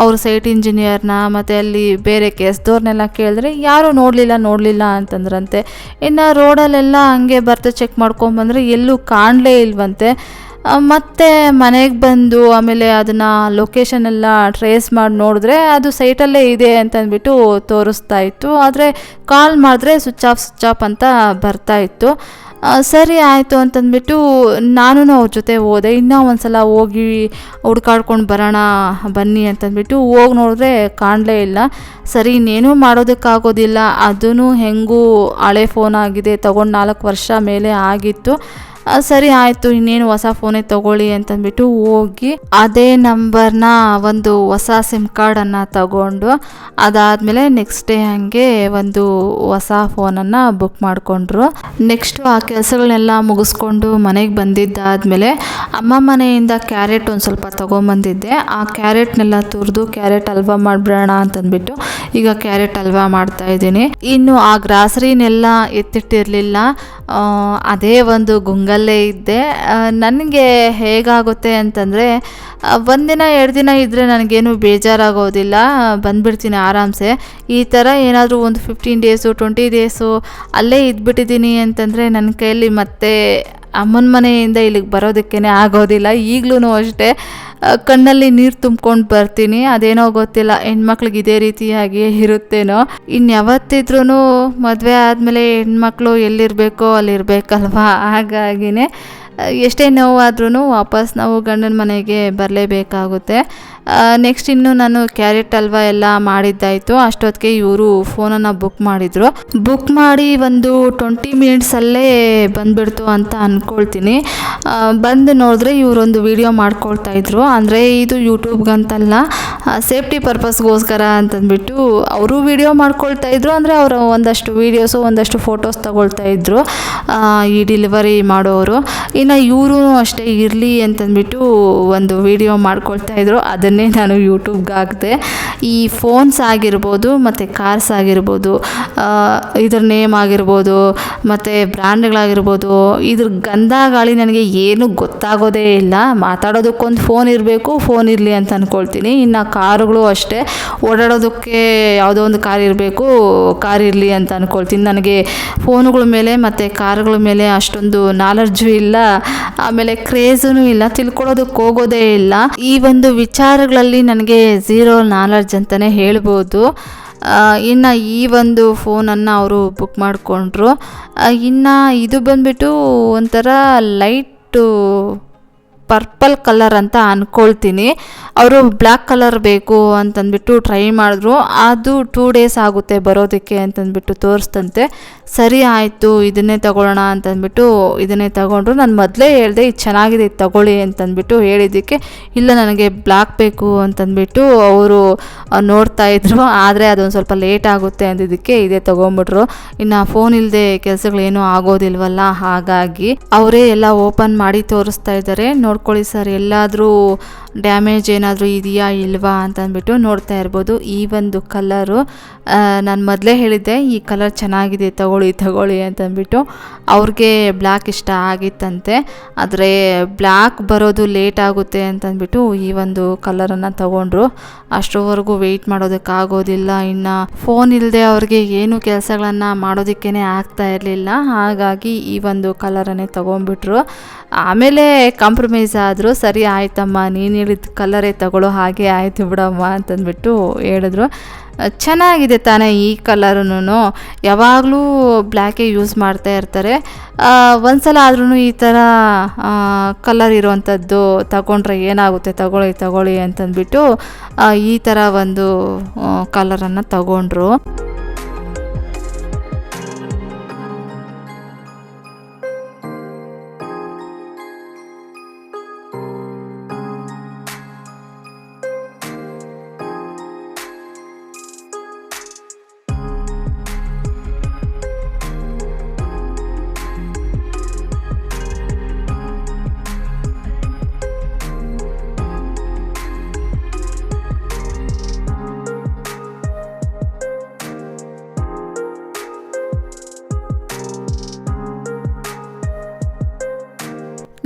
ಅವರು ಸೈಟ್ ಇಂಜಿನಿಯರ್ನ ಮತ್ತು ಅಲ್ಲಿ ಬೇರೆ ಕೆಲಸದವ್ರನ್ನೆಲ್ಲ ಕೇಳಿದ್ರೆ ಯಾರೂ ನೋಡಲಿಲ್ಲ ಅಂತಂದ್ರಂತೆ. ಇನ್ನು ರೋಡಲ್ಲೆಲ್ಲ ಹಂಗೆ ಬರ್ತಾ ಚೆಕ್ ಮಾಡ್ಕೊಂಬಂದರೆ ಎಲ್ಲೂ ಕಾಣಲೇ ಇಲ್ವಂತೆ. ಮತ್ತು ಮನೆಗೆ ಬಂದು ಆಮೇಲೆ ಅದನ್ನು ಲೊಕೇಶನ್ ಎಲ್ಲ ಟ್ರೇಸ್ ಮಾಡಿ ನೋಡಿದ್ರೆ ಅದು ಸೈಟಲ್ಲೇ ಇದೆ ಅಂತಂದ್ಬಿಟ್ಟು ತೋರಿಸ್ತಾ ಇತ್ತು. ಆದರೆ ಕಾಲ್ ಮಾಡಿದ್ರೆ ಸ್ವಿಚ್ ಆಫ್ ಅಂತ ಬರ್ತಾಯಿತ್ತು. ಸರಿ ಆಯಿತು ಅಂತಂದ್ಬಿಟ್ಟು ನಾನು ಅವ್ರ ಜೊತೆ ಹೋದೆ. ಇನ್ನೂ ಒಂದ್ಸಲ ಹೋಗಿ ಹುಡ್ಕಾಡ್ಕೊಂಡು ಬರೋಣ ಬನ್ನಿ ಅಂತಂದ್ಬಿಟ್ಟು ಹೋಗಿ ನೋಡಿದ್ರೆ ಕಾಣಲೇ ಇಲ್ಲ. ಸರಿ ಇನ್ನೇನೂ ಮಾಡೋದಕ್ಕಾಗೋದಿಲ್ಲ, ಅದೂ ಹೆಂಗೂ ಹಳೆ ಫೋನ್ ಆಗಿದೆ, ತೊಗೊಂಡು 4 ವರ್ಷ ಮೇಲೆ ಆಗಿತ್ತು. ಸರಿ ಆಯಿತು ಇನ್ನೇನು ಹೊಸ ಫೋನೇ ತೊಗೊಳ್ಳಿ ಅಂತಂದ್ಬಿಟ್ಟು ಹೋಗಿ ಅದೇ ನಂಬರ್ನ ಒಂದು ಹೊಸ ಸಿಮ್ ಕಾರ್ಡನ್ನು ತಗೊಂಡು ಅದಾದಮೇಲೆ ನೆಕ್ಸ್ಟ್ ಡೇ ಹಾಗೆ ಒಂದು ಹೊಸ ಫೋನನ್ನು ಬುಕ್ ಮಾಡಿಕೊಂಡ್ರು. ನೆಕ್ಸ್ಟು ಆ ಕೆಲಸಗಳನ್ನೆಲ್ಲ ಮುಗಿಸ್ಕೊಂಡು ಮನೆಗೆ ಬಂದಿದ್ದಾದಮೇಲೆ ಅಮ್ಮ ಮನೆಯಿಂದ ಕ್ಯಾರೆಟ್ ಒಂದು ಸ್ವಲ್ಪ ತೊಗೊಂಬಂದಿದ್ದೆ. ಆ ಕ್ಯಾರೆಟ್ನೆಲ್ಲ ತುರಿದು ಕ್ಯಾರೆಟ್ ಹಲ್ವಾ ಮಾಡಿಬಿಡೋಣ ಅಂತಂದ್ಬಿಟ್ಟು ಈಗ ಕ್ಯಾರೆಟ್ ಹಲ್ವಾ ಮಾಡ್ತಾಯಿದ್ದೀನಿ. ಇನ್ನು ಆ ಗ್ರಾಸರಿನೆಲ್ಲ ಎತ್ತಿಟ್ಟಿರಲಿಲ್ಲ, ಅದೇ ಒಂದು ಗುಂಗಲ್ಲೇ ಇದ್ದೆ. ನನಗೆ ಹೇಗಾಗುತ್ತೆ ಅಂತಂದರೆ 1 ದಿನ 2 ದಿನ ಇದ್ದರೆ ನನಗೇನು ಬೇಜಾರಾಗೋದಿಲ್ಲ, ಬಂದುಬಿಡ್ತೀನಿ ಆರಾಮ್ಸೆ. ಈ ಥರ ಏನಾದರೂ ಒಂದು 15 ಡೇಸು 20 ಡೇಸು ಅಲ್ಲೇ ಇದ್ಬಿಟ್ಟಿದ್ದೀನಿ ಅಂತಂದರೆ ನನ್ನ ಕೈಯಲ್ಲಿ ಮತ್ತೆ ಅಮ್ಮನ ಮನೆಯಿಂದ ಇಲ್ಲಿಗೆ ಬರೋದಕ್ಕೇ ಆಗೋದಿಲ್ಲ. ಈಗಲೂ ಅಷ್ಟೇ ಕಣ್ಣಲ್ಲಿ ನೀರು ತುಂಬ್ಕೊಂಡು ಬರ್ತೀನಿ. ಅದೇನೋ ಗೊತ್ತಿಲ್ಲ, ಹೆಣ್ಮಕ್ಳಿಗೆ ಇದೇ ರೀತಿಯಾಗಿ ಇರುತ್ತೇನೋ. ಇನ್ಯಾವತ್ತಿದ್ರೂ ಮದುವೆ ಆದಮೇಲೆ ಹೆಣ್ಮಕ್ಳು ಎಲ್ಲಿರಬೇಕೋ ಅಲ್ಲಿರಬೇಕಲ್ವಾ, ಹಾಗಾಗಿನೇ ಎಷ್ಟೇ ನೋವಾದ್ರೂ ವಾಪಸ್ ನಾವು ಗಂಡನ ಮನೆಗೆ ಬರಲೇಬೇಕಾಗುತ್ತೆ. ನೆಕ್ಸ್ಟ್ ಇನ್ನು ನಾನು ಕ್ಯಾರೆಟ್ ಹಲ್ವಾ ಎಲ್ಲ ಮಾಡಿದ್ದಾಯಿತು. ಅಷ್ಟೊತ್ತಿಗೆ ಇವರು ಫೋನನ್ನು ಬುಕ್ ಮಾಡಿದರು. ಬುಕ್ ಮಾಡಿ ಒಂದು 20 ಮಿನಿಟ್ಸಲ್ಲೇ ಬಂದುಬಿಡ್ತು ಅಂತ ಅಂದ್ಕೊಳ್ತೀನಿ. ಬಂದು ನೋಡಿದ್ರೆ ಇವರೊಂದು ವಿಡಿಯೋ ಮಾಡ್ಕೊಳ್ತಾಯಿದ್ರು. ಅಂದರೆ ಇದು ಯೂಟ್ಯೂಬ್ಗಂತಲ್ಲ, ಸೇಫ್ಟಿ ಪರ್ಪಸ್ಗೋಸ್ಕರ ಅಂತಂದ್ಬಿಟ್ಟು ಅವರು ವಿಡಿಯೋ ಮಾಡ್ಕೊಳ್ತಾಯಿದ್ರು. ಅಂದರೆ ಅವರು ಒಂದಷ್ಟು ವೀಡಿಯೋಸು ಒಂದಷ್ಟು ಫೋಟೋಸ್ ತಗೊಳ್ತಾಯಿದ್ರು ಈ ಡೆಲಿವರಿ ಮಾಡೋರು. ಇನ್ನು ಇವರು ಅಷ್ಟೇ ಇರಲಿ ಅಂತಂದ್ಬಿಟ್ಟು ಒಂದು ವಿಡಿಯೋ ಮಾಡ್ಕೊಳ್ತಾಯಿದ್ರು. ಅದನ್ನೇ ನಾನು ಯೂಟ್ಯೂಬ್ಗೆ ಹಾಕಿದೆ. ಈ ಫೋನ್ಸ್ ಆಗಿರ್ಬೋದು ಮತ್ತು ಕಾರ್ಸ್ ಆಗಿರ್ಬೋದು, ಇದ್ರ ನೇಮ್ ಆಗಿರ್ಬೋದು ಮತ್ತು ಬ್ರ್ಯಾಂಡ್ಗಳಾಗಿರ್ಬೋದು, ಇದ್ರ ಗಂಧ ಗಾಳಿ ನನಗೆ ಏನು ಗೊತ್ತಾಗೋದೇ ಇಲ್ಲ. ಮಾತಾಡೋದಕ್ಕೊಂದು ಫೋನ್ ಇರಬೇಕು, ಫೋನ್ ಇರಲಿ ಅಂತ ಅಂದ್ಕೊಳ್ತೀನಿ. ಇನ್ನು ಕಾರುಗಳು ಅಷ್ಟೇ, ಓಡಾಡೋದಕ್ಕೆ ಯಾವುದೋ ಒಂದು ಕಾರ್ ಇರಬೇಕು, ಕಾರ್ ಇರಲಿ ಅಂತ ಅಂದ್ಕೊಳ್ತೀನಿ. ನನಗೆ ಫೋನುಗಳ ಮೇಲೆ ಮತ್ತು ಕಾರುಗಳ ಮೇಲೆ ಅಷ್ಟೊಂದು ನಾಲೆಡ್ಜು ಇಲ್ಲ, ಆಮೇಲೆ ಕ್ರೇಜೂ ಇಲ್ಲ, ತಿಳ್ಕೊಳ್ಳೋದಕ್ಕೆ ಹೋಗೋದೇ ಇಲ್ಲ. ಈ ಒಂದು ವಿಚಾರಗಳಲ್ಲಿ ನನಗೆ ಝೀರೋ ನಾಲೆಡ್ಜ್ ಅಂತಲೇ ಹೇಳ್ಬೋದು. ಇನ್ನು ಈ ಒಂದು ಫೋನನ್ನು ಅವರು ಬುಕ್ ಮಾಡಿಕೊಂಡ್ರು. ಇನ್ನು ಇದು ಬಂದುಬಿಟ್ಟು ಒಂಥರ ಲೈಟು ಪರ್ಪಲ್ ಕಲರ್ ಅಂತ ಅಂದ್ಕೊಳ್ತೀನಿ. ಅವರು ಬ್ಲ್ಯಾಕ್ ಕಲರ್ ಬೇಕು ಅಂತಂದ್ಬಿಟ್ಟು ಟ್ರೈ ಮಾಡಿದ್ರು. ಅದು 2 ಡೇಸ್ ಆಗುತ್ತೆ ಬರೋದಕ್ಕೆ ಅಂತಂದ್ಬಿಟ್ಟು ತೋರಿಸ್ತಂತೆ. ಸರಿ ಆಯಿತು ಇದನ್ನೇ ತಗೊಳ್ಳೋಣ ಅಂತಂದ್ಬಿಟ್ಟು ಇದನ್ನೇ ತಗೊಂಡ್ರು. ನಾನು ಮೊದಲೇ ಹೇಳಿದೆ ಇದು ಚೆನ್ನಾಗಿದೆ ಇದು ತಗೊಳ್ಳಿ ಅಂತಂದ್ಬಿಟ್ಟು ಹೇಳಿದ್ದಕ್ಕೆ, ಇಲ್ಲ ನನಗೆ ಬ್ಲ್ಯಾಕ್ ಬೇಕು ಅಂತಂದ್ಬಿಟ್ಟು ಅವರು ನೋಡ್ತಾಯಿದ್ರು. ಆದರೆ ಅದೊಂದು ಸ್ವಲ್ಪ ಲೇಟ್ ಆಗುತ್ತೆ ಅಂದಿದ್ದಕ್ಕೆ ಇದೇ ತೊಗೊಂಬಿಟ್ರು. ಇನ್ನು ಫೋನ್ ಇಲ್ಲದೆ ಕೆಲಸಗಳೇನೂ ಆಗೋದಿಲ್ವಲ್ಲ, ಹಾಗಾಗಿ ಅವರೇ ಎಲ್ಲ ಓಪನ್ ಮಾಡಿ ತೋರಿಸ್ತಾ ಇದ್ದಾರೆ. ನೋಡ್ಕೊಳ್ಳಿ ಸರ್, ಎಲ್ಲಾದರೂ ಡ್ಯಾಮೇಜ್ ಏನಾದರೂ ಇದೆಯಾ ಇಲ್ವಾ ಅಂತಂದ್ಬಿಟ್ಟು ನೋಡ್ತಾ ಇರ್ಬೋದು. ಈ ಒಂದು ಕಲರು ನಾನು ಮೊದಲೇ ಹೇಳಿದ್ದೆ ಈ ಕಲರ್ ಚೆನ್ನಾಗಿದೆ ತಗೊಳ್ಳಿ ಅಂತಂದ್ಬಿಟ್ಟು. ಅವ್ರಿಗೆ ಬ್ಲ್ಯಾಕ್ ಇಷ್ಟ ಆಗಿತ್ತಂತೆ, ಆದರೆ ಬ್ಲ್ಯಾಕ್ ಬರೋದು ಲೇಟ್ ಆಗುತ್ತೆ ಅಂತಂದ್ಬಿಟ್ಟು ಈ ಒಂದು ಕಲರನ್ನು ತಗೊಂಡ್ರು. ಅಷ್ಟರವರೆಗೂ ವೆಯ್ಟ್ ಮಾಡೋದಕ್ಕಾಗೋದಿಲ್ಲ. ಇನ್ನು ಫೋನ್ ಇಲ್ಲದೆ ಅವ್ರಿಗೆ ಏನು ಕೆಲಸಗಳನ್ನು ಮಾಡೋದಕ್ಕೇ ಆಗ್ತಾ ಇರಲಿಲ್ಲ, ಹಾಗಾಗಿ ಈ ಒಂದು ಕಲರನ್ನೇ ತೊಗೊಂಡ್ಬಿಟ್ರು. ಆಮೇಲೆ ಕಾಂಪ್ರಮೈಸ್ ಆದರು. ಸರಿ ಆಯ್ತಮ್ಮ, ನೀನು ಹೇಳಿದ ಕಲರೇ ತಗೊಳ್ಳೋ, ಹಾಗೆ ಆಯಿತು ಬಿಡಮ್ಮ ಅಂತಂದ್ಬಿಟ್ಟು ಹೇಳಿದ್ರು. ಚೆನ್ನಾಗಿದೆ ತಾನೇ ಈ ಕಲರೂ, ಯಾವಾಗಲೂ ಬ್ಲ್ಯಾಕೇ ಯೂಸ್ ಮಾಡ್ತಾ ಇರ್ತಾರೆ. ಒಂದ್ಸಲ ಆದ್ರೂ ಈ ಥರ ಕಲರ್ ಇರೋವಂಥದ್ದು ತಗೊಂಡ್ರೆ ಏನಾಗುತ್ತೆ, ತಗೊಳ್ಳಿ ಅಂತಂದ್ಬಿಟ್ಟು ಈ ಥರ ಒಂದು ಕಲರನ್ನು ತಗೊಂಡ್ರು.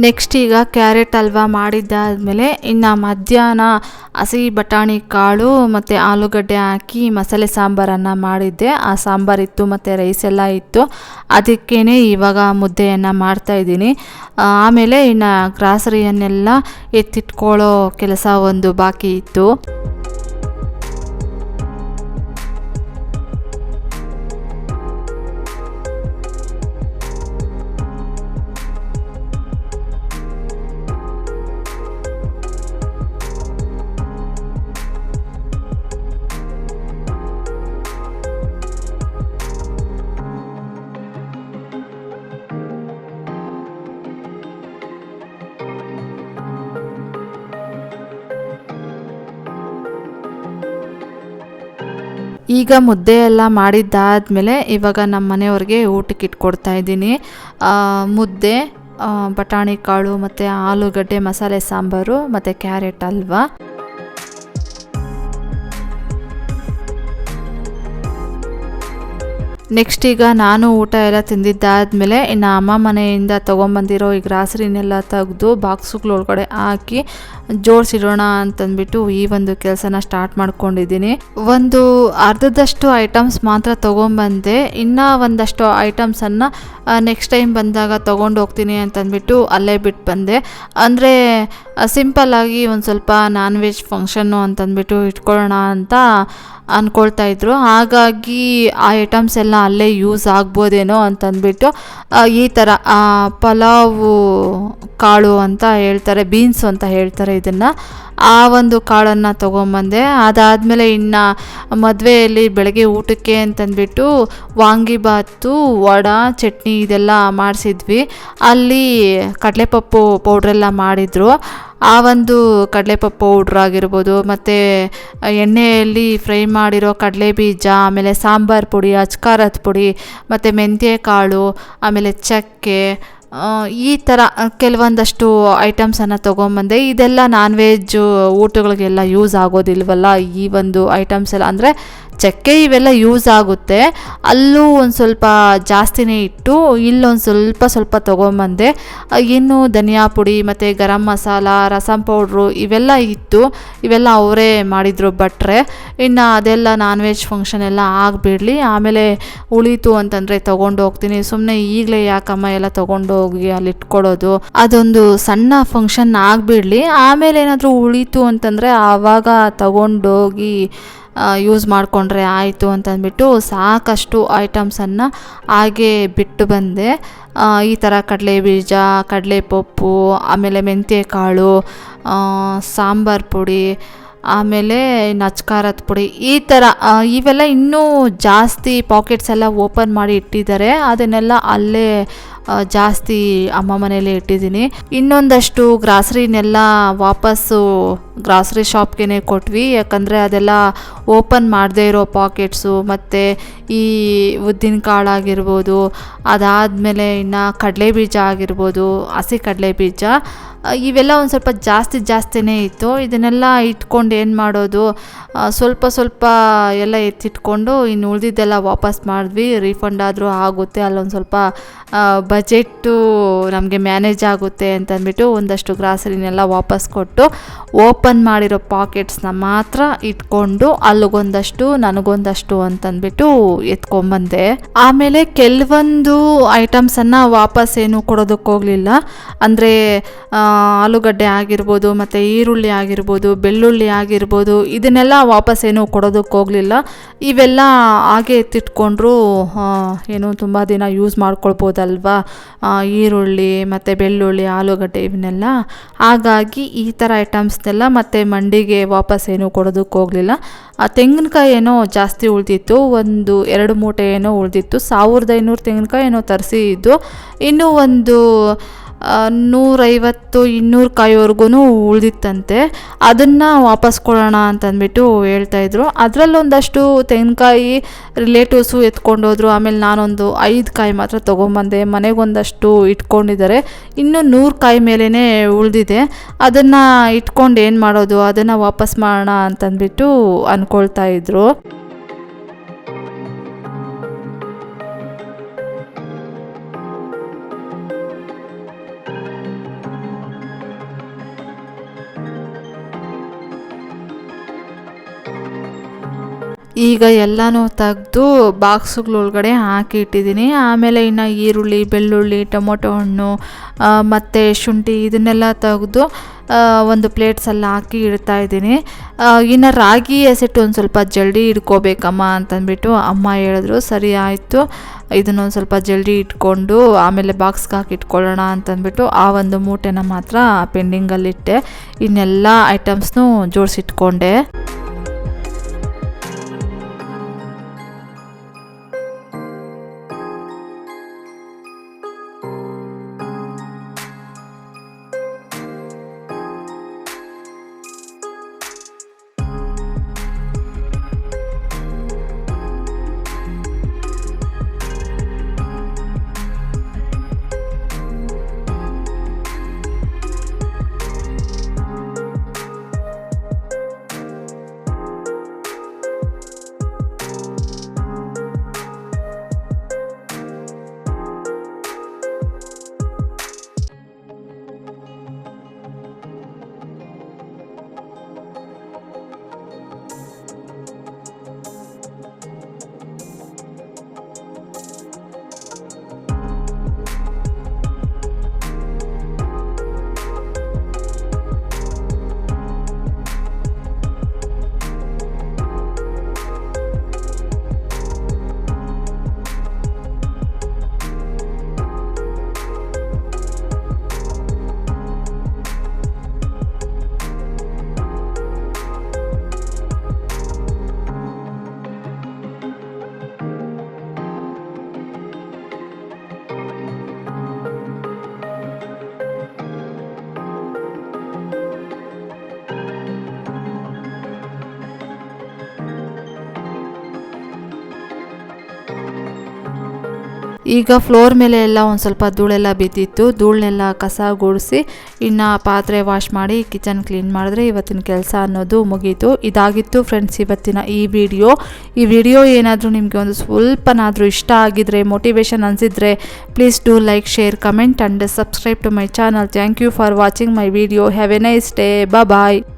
ನೆಕ್ಸ್ಟ್ ಈಗ ಕ್ಯಾರೆಟ್ ಹಲ್ವಾ ಮಾಡಿದ್ದಾದಮೇಲೆ ಇನ್ನು ಮಧ್ಯಾಹ್ನ ಹಸಿ ಬಟಾಣಿ ಕಾಳು ಮತ್ತು ಆಲೂಗಡ್ಡೆ ಹಾಕಿ ಮಸಾಲೆ ಸಾಂಬಾರನ್ನು ಮಾಡಿದ್ದೆ. ಆ ಸಾಂಬಾರಿತ್ತು ಮತ್ತು ರೈಸ್ ಎಲ್ಲ ಇತ್ತು. ಅದಕ್ಕೇ ಇವಾಗ ಮುದ್ದೆಯನ್ನು ಮಾಡ್ತಾಯಿದ್ದೀನಿ. ಆಮೇಲೆ ಇನ್ನು ಗ್ರಾಸರಿಯನ್ನೆಲ್ಲ ಎತ್ತಿಟ್ಕೊಳ್ಳೋ ಕೆಲಸ ಒಂದು ಬಾಕಿ ಇತ್ತು. ಈಗ ಮುದ್ದೆ ಎಲ್ಲ ಮಾಡಿದ್ದಾದಮೇಲೆ ಇವಾಗ ನಮ್ಮ ಮನೆಯವ್ರಿಗೆ ಊಟಕ್ಕೆ ಇಟ್ಕೊಡ್ತಾ ಇದ್ದೀನಿ. ಮುದ್ದೆ, ಬಟಾಣಿ ಕಾಳು ಮತ್ತು ಆಲೂಗಡ್ಡೆ ಮಸಾಲೆ ಸಾಂಬಾರು ಮತ್ತು ಕ್ಯಾರೆಟ್ ಹಲ್ವಾ. ನೆಕ್ಸ್ಟ್ ಈಗ ನಾನು ಊಟ ಎಲ್ಲ ತಿಂದಿದ್ದಾದಮೇಲೆ ಇನ್ನು ಅಮ್ಮ ಮನೆಯಿಂದ ತೊಗೊಂಬಂದಿರೋ ಈ ಗ್ರಾಸರಿನೆಲ್ಲ ತೆಗೆದು ಬಾಕ್ಸುಗಳೊಳಗಡೆ ಹಾಕಿ ಜೋಡಿಸಿಡೋಣ ಅಂತಂದ್ಬಿಟ್ಟು ಈ ಒಂದು ಕೆಲಸನ ಸ್ಟಾರ್ಟ್ ಮಾಡ್ಕೊಂಡಿದ್ದೀನಿ. ಒಂದು ಅರ್ಧದಷ್ಟು ಐಟಮ್ಸ್ ಮಾತ್ರ ತೊಗೊಂಬಂದೆ, ಇನ್ನೂ ಒಂದಷ್ಟು ಐಟಮ್ಸನ್ನು ನೆಕ್ಸ್ಟ್ ಟೈಮ್ ಬಂದಾಗ ತೊಗೊಂಡು ಹೋಗ್ತೀನಿ ಅಂತಂದ್ಬಿಟ್ಟು ಅಲ್ಲೇ ಬಿಟ್ಟು ಬಂದೆ. ಅಂದರೆ ಸಿಂಪಲ್ಲಾಗಿ ಒಂದು ಸ್ವಲ್ಪ ನಾನ್ ವೆಜ್ ಫಂಕ್ಷನ್ನು ಅಂತಂದ್ಬಿಟ್ಟು ಇಟ್ಕೊಳ್ಳೋಣ ಅಂತ ಅಂದ್ಕೊಳ್ತಾ ಇದ್ರು. ಹಾಗಾಗಿ ಆ ಐಟಮ್ಸ್ ಎಲ್ಲ ಅಲ್ಲೇ ಯೂಸ್ ಆಗ್ಬೋದೇನೋ ಅಂತಂದ್ಬಿಟ್ಟು ಈ ಥರ ಪಲಾವು ಕಾಳು ಅಂತ ಹೇಳ್ತಾರೆ, ಬೀನ್ಸು ಅಂತ ಹೇಳ್ತಾರೆ ಇದನ್ನು, ಆ ಒಂದು ಕಾಳನ್ನು ತೊಗೊಂಬಂದೆ. ಅದಾದಮೇಲೆ ಇನ್ನು ಮದುವೆಯಲ್ಲಿ ಬೆಳಗ್ಗೆ ಊಟಕ್ಕೆ ಅಂತಂದ್ಬಿಟ್ಟು ವಾಂಗಿಬಾತು, ವಡೆ, ಚಟ್ನಿ ಇದೆಲ್ಲ ಮಾಡಿಸಿದ್ವಿ. ಅಲ್ಲಿ ಕಡಲೆಪಪ್ಪು ಪೌಡ್ರೆಲ್ಲ ಮಾಡಿದರು. ಆ ಒಂದು ಕಡಲೆಪಪ್ಪು ಪೌಡ್ರ್ ಆಗಿರ್ಬೋದು, ಮತ್ತು ಎಣ್ಣೆಯಲ್ಲಿ ಫ್ರೈ ಮಾಡಿರೋ ಕಡಲೆ ಬೀಜ, ಆಮೇಲೆ ಸಾಂಬಾರು ಪುಡಿ, ಅಚ್ಕಾರದ ಪುಡಿ, ಮತ್ತು ಮೆಂತ್ಯ ಕಾಳು, ಆಮೇಲೆ ಚಕ್ಕೆ, ಈ ಥರ ಕೆಲವೊಂದಷ್ಟು ಐಟಮ್ಸನ್ನು ತೊಗೊಂಬಂದೆ. ಇದೆಲ್ಲ ನಾನ್ ವೆಜ್ ಊಟಗಳಿಗೆಲ್ಲ ಯೂಸ್ ಆಗೋದಿಲ್ವಲ್ಲ ಈ ಒಂದು ಐಟಮ್ಸ್ ಎಲ್ಲ. ಅಂದರೆ ಚಕ್ಕೆ ಇವೆಲ್ಲ ಯೂಸ್ ಆಗುತ್ತೆ, ಅಲ್ಲೂ ಒಂದು ಸ್ವಲ್ಪ ಜಾಸ್ತಿನೇ ಇಟ್ಟು ಇಲ್ಲೊಂದು ಸ್ವಲ್ಪ ತೊಗೊಂಬಂದೆ. ಇನ್ನು ಧನಿಯಾ ಪುಡಿ ಮತ್ತು ಗರಂ ಮಸಾಲ, ರಸಂ ಪೌಡ್ರು ಇವೆಲ್ಲ ಇತ್ತು, ಇವೆಲ್ಲ ಅವರೇ ಮಾಡಿದರು ಭಟ್ರೆ. ಇನ್ನು ಅದೆಲ್ಲ ನಾನ್ ವೆಜ್ ಫಂಕ್ಷನ್ ಎಲ್ಲ ಆಗಿಬಿಡಲಿ, ಆಮೇಲೆ ಉಳೀತು ಅಂತಂದರೆ ತೊಗೊಂಡು ಹೋಗ್ತೀನಿ. ಸುಮ್ಮನೆ ಈಗಲೇ ಯಾಕಮ್ಮ ಎಲ್ಲ ತೊಗೊಂಡೋಗಿ ಅಲ್ಲಿ ಇಟ್ಕೊಳ್ಳೋದು, ಅದೊಂದು ಸಣ್ಣ ಫಂಕ್ಷನ್ ಆಗಿಬಿಡಲಿ, ಆಮೇಲೆ ಏನಾದರೂ ಉಳೀತು ಅಂತಂದರೆ ಆವಾಗ ತೊಗೊಂಡೋಗಿ ಯೂಸ್ ಮಾಡಿಕೊಂಡ್ರೆ ಆಯಿತು ಅಂತಂದ್ಬಿಟ್ಟು ಸಾಕಷ್ಟು ಐಟಮ್ಸನ್ನು ಹಾಗೆ ಬಿಟ್ಟು ಬಂದೆ. ಈ ಥರ ಕಡಲೆ ಬೀಜ, ಕಡಲೆಪಪ್ಪು, ಆಮೇಲೆ ಮೆಂತ್ಯ ಕಾಳು, ಸಾಂಬಾರು ಪುಡಿ, ಆಮೇಲೆ ನಚ್ಕಾರದ ಪುಡಿ, ಈ ಥರ ಇವೆಲ್ಲ ಇನ್ನೂ ಜಾಸ್ತಿ ಪಾಕೆಟ್ಸ್ ಎಲ್ಲ ಓಪನ್ ಮಾಡಿ ಇಟ್ಟಿದ್ದಾರೆ. ಅದನ್ನೆಲ್ಲ ಅಲ್ಲೇ ಜಾಸ್ತಿ ಅಮ್ಮ ಮನೇಲಿ ಇಟ್ಟಿದ್ದೀನಿ. ಇನ್ನೊಂದಷ್ಟು ಗ್ರಾಸರಿನೆಲ್ಲ ವಾಪಸ್ಸು ಗ್ರಾಸರಿ ಶಾಪ್ಗೆ ಕೊಟ್ವಿ, ಯಾಕಂದರೆ ಅದೆಲ್ಲ ಓಪನ್ ಮಾಡದೇ ಇರೋ ಪಾಕೆಟ್ಸು, ಮತ್ತು ಈ ಉದ್ದಿನ ಕಾಳಾಗಿರ್ಬೋದು, ಅದಾದಮೇಲೆ ಇನ್ನು ಕಡಲೆ ಬೀಜ ಆಗಿರ್ಬೋದು, ಹಸಿ ಕಡಲೆ ಬೀಜ, ಇವೆಲ್ಲ ಒಂದು ಸ್ವಲ್ಪ ಜಾಸ್ತಿನೇ ಇತ್ತು. ಇದನ್ನೆಲ್ಲ ಇಟ್ಕೊಂಡು ಏನು ಮಾಡೋದು, ಸ್ವಲ್ಪ ಎಲ್ಲ ಎತ್ತಿಟ್ಕೊಂಡು ಇನ್ನು ಉಳಿದಿದ್ದೆಲ್ಲ ವಾಪಸ್ ಮಾಡಿದ್ವಿ. ರೀಫಂಡ್ ಆದರೂ ಆಗುತ್ತೆ, ಅಲ್ಲೊಂದು ಸ್ವಲ್ಪ ಬಜೆಟ್ಟು ನಮಗೆ ಮ್ಯಾನೇಜ್ ಆಗುತ್ತೆ ಅಂತಂದ್ಬಿಟ್ಟು ಒಂದಷ್ಟು ಗ್ರಾಸರಿನೆಲ್ಲ ವಾಪಸ್ ಕೊಟ್ಟು ಓಪನ್ ಮಾಡಿರೋ ಪಾಕೆಟ್ಸ್ನ ಮಾತ್ರ ಇಟ್ಕೊಂಡು ಅಲ್ಲಿಗೊಂದಷ್ಟು ನನಗೊಂದಷ್ಟು ಅಂತಂದ್ಬಿಟ್ಟು ಎತ್ಕೊಂಬಂದೆ. ಆಮೇಲೆ ಕೆಲವೊಂದು ಐಟಮ್ಸನ್ನು ವಾಪಸ್ ಏನು ಕೊಡೋದಕ್ಕೆ ಹೋಗಲಿಲ್ಲ. ಅಂದರೆ ಆಲೂಗಡ್ಡೆ ಆಗಿರ್ಬೋದು, ಮತ್ತು ಈರುಳ್ಳಿ ಆಗಿರ್ಬೋದು, ಬೆಳ್ಳುಳ್ಳಿ ಆಗಿರ್ಬೋದು, ಇದನ್ನೆಲ್ಲ ವಾಪಸ್ ಏನು ಕೊಡೋದಕ್ಕೆ ಹೋಗಲಿಲ್ಲ. ಇವೆಲ್ಲ ಹಾಗೆ ಎತ್ತಿಟ್ಕೊಂಡ್ರು ಏನು ತುಂಬ ದಿನ ಯೂಸ್ ಮಾಡ್ಕೊಳ್ಬೋದಲ್ವಾ, ಈರುಳ್ಳಿ ಮತ್ತು ಬೆಳ್ಳುಳ್ಳಿ, ಆಲೂಗಡ್ಡೆ ಇವನ್ನೆಲ್ಲ. ಹಾಗಾಗಿ ಈ ಥರ ಐಟಮ್ಸ್ನೆಲ್ಲ ಮತ್ತು ಮಂಡಿಗೆ ವಾಪಸ್ ಏನು ಕೊಡೋದಕ್ಕೆ ಹೋಗಲಿಲ್ಲ. ತೆಂಗಿನಕಾಯಿ ಏನೋ ಜಾಸ್ತಿ ಉಳಿದಿತ್ತು, ಒಂದು 2 ಮೂಟೆ ಏನೋ ಉಳಿದಿತ್ತು. 1500 ತೆಂಗಿನಕಾಯಿ ಏನೋ ತರಿಸಿದ್ದು, ಇನ್ನೂ ಒಂದು 150-200 ಕಾಯಿವರೆಗೂ ಉಳಿದಿತ್ತಂತೆ. ಅದನ್ನು ವಾಪಸ್ ಕೊಡೋಣ ಅಂತಂದ್ಬಿಟ್ಟು ಹೇಳ್ತಾಯಿದ್ರು. ಅದರಲ್ಲೊಂದಷ್ಟು ತೆಂಗಿನಕಾಯಿ ರಿಲೇಟಿವ್ಸು ಎತ್ಕೊಂಡೋದ್ರು. ಆಮೇಲೆ ನಾನೊಂದು 5 ಕಾಯಿ ಮಾತ್ರ ತೊಗೊಂಬಂದೆ, ಮನೆಗೊಂದಷ್ಟು ಇಟ್ಕೊಂಡಿದ್ದಾರೆ. ಇನ್ನೂ 100 ಕಾಯಿ ಮೇಲೇ ಉಳಿದಿದೆ. ಅದನ್ನು ಇಟ್ಕೊಂಡು ಏನು ಮಾಡೋದು, ಅದನ್ನು ವಾಪಸ್ ಮಾಡೋಣ ಅಂತಂದ್ಬಿಟ್ಟು ಅಂದ್ಕೊಳ್ತಾಯಿದ್ರು. ಈಗ ಎಲ್ಲನೂ ತೆಗೆದು ಬಾಕ್ಸುಗಳೊಳಗಡೆ ಹಾಕಿ ಇಟ್ಟಿದ್ದೀನಿ. ಆಮೇಲೆ ಇನ್ನು ಈರುಳ್ಳಿ, ಬೆಳ್ಳುಳ್ಳಿ, ಟೊಮೊಟೊ ಹಣ್ಣು ಮತ್ತು ಶುಂಠಿ ಇದನ್ನೆಲ್ಲ ತೆಗೆದು ಒಂದು ಪ್ಲೇಟ್ಸಲ್ಲಿ ಹಾಕಿ ಇಡ್ತಾಯಿದ್ದೀನಿ. ಇನ್ನು ರಾಗಿ ಹಸಿಟ್ಟು ಒಂದು ಸ್ವಲ್ಪ ಜಲ್ದಿ ಇಟ್ಕೋಬೇಕಮ್ಮ ಅಂತಂದ್ಬಿಟ್ಟು ಅಮ್ಮ ಹೇಳಿದ್ರು. ಸರಿ ಆಯಿತು, ಇದನ್ನೊಂದು ಸ್ವಲ್ಪ ಜಲ್ದಿ ಇಟ್ಕೊಂಡು ಆಮೇಲೆ ಬಾಕ್ಸ್ಗೆ ಹಾಕಿ ಇಟ್ಕೊಳ್ಳೋಣ ಅಂತಂದ್ಬಿಟ್ಟು ಆ ಒಂದು ಮೂಟೆನ ಮಾತ್ರ ಪೆಂಡಿಂಗಲ್ಲಿಟ್ಟೆ. ಇನ್ನೆಲ್ಲ ಐಟಮ್ಸ್ನೂ ಜೋಡಿಸಿಟ್ಕೊಂಡೆ. ಈಗ ಫ್ಲೋರ್ ಮೇಲೆ ಎಲ್ಲ ಒಂದು ಸ್ವಲ್ಪ ಧೂಳೆಲ್ಲ ಬಿದ್ದಿತ್ತು. ಧೂಳನ್ನೆಲ್ಲ ಕಸ ಗುಡಿಸಿ ಇನ್ನು ಪಾತ್ರೆ ವಾಶ್ ಮಾಡಿ ಕಿಚನ್ ಕ್ಲೀನ್ ಮಾಡಿದ್ರೆ ಇವತ್ತಿನ ಕೆಲಸ ಅನ್ನೋದು ಮುಗೀತು. ಇದಾಗಿತ್ತು ಫ್ರೆಂಡ್ಸ್ ಇವತ್ತಿನ ಈ ವಿಡಿಯೋ ಏನಾದರೂ ನಿಮಗೆ ಒಂದು ಸ್ವಲ್ಪನಾದರೂ ಇಷ್ಟ ಆಗಿದ್ರೆ, ಮೋಟಿವೇಶನ್ ಅನಿಸಿದರೆ please do like, share, comment and subscribe to my channel. Thank you for watching my video. Have a nice day. Bye.